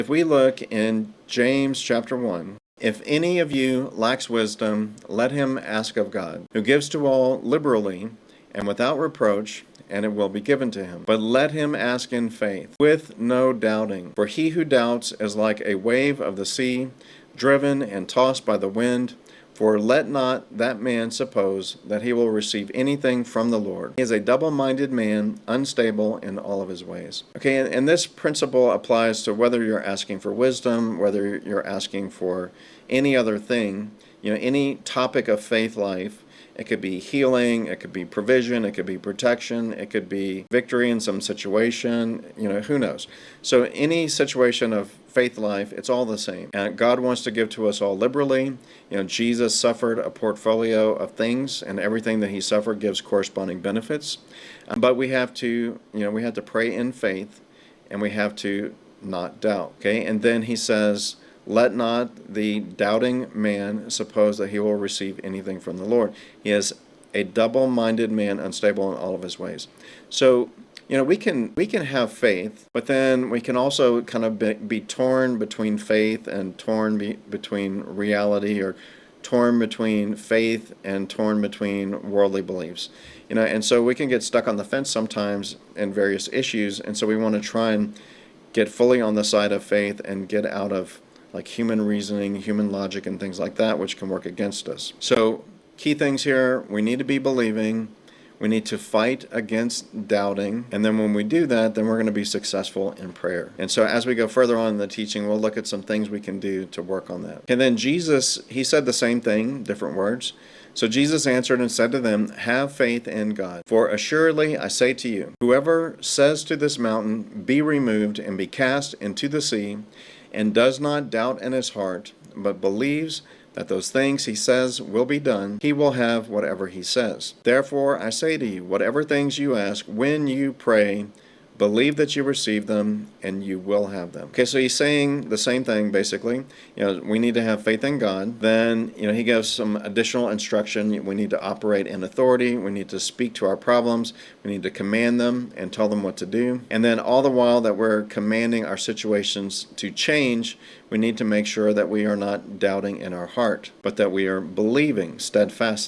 If we look in James chapter 1, if any of you lacks wisdom, let him ask of God, who gives to all liberally and without reproach, and it will be given to him. But let him ask in faith, with no doubting. For he who doubts is like a wave of the sea, driven and tossed by the wind. For let not that man suppose that he will receive anything from the Lord. He is a double-minded man, unstable in all of his ways. Okay, and this principle applies to whether you're asking for wisdom, whether you're asking for any other thing, any topic of faith life. It could be healing, it could be provision, it could be protection, it could be victory in some situation, who knows. So any situation of faith life, it's all the same. And God wants to give to us all liberally. Jesus suffered a portfolio of things, and everything that he suffered gives corresponding benefits. But we have to, we have to pray in faith, and we have to not doubt. Okay, and then he says, let not the doubting man suppose that he will receive anything from the Lord. He is a double-minded man, unstable in all of his ways. So, we can have faith, but then we can also kind of be torn between faith and torn between reality, or torn between faith and torn between worldly beliefs. And so we can get stuck on the fence sometimes in various issues, and so we want to try and get fully on the side of faith and get out of like human reasoning, human logic, and things like that, which can work against us. So, key things here, we need to be believing, we need to fight against doubting, and then when we do that, then we're going to be successful in prayer. And so as we go further on in the teaching, we'll look at some things we can do to work on that. And then Jesus, he said the same thing, different words. So Jesus answered and said to them, have faith in God. For assuredly I say to you, whoever says to this mountain, be removed and be cast into the sea, and does not doubt in his heart, but believes that those things he says will be done, he will have whatever he says. Therefore I say to you, whatever things you ask when you pray, believe that you receive them, and you will have them. Okay, so he's saying the same thing, basically. We need to have faith in God. Then, he gives some additional instruction. We need to operate in authority. We need to speak to our problems. We need to command them and tell them what to do. And then all the while that we're commanding our situations to change, we need to make sure that we are not doubting in our heart, but that we are believing steadfastly.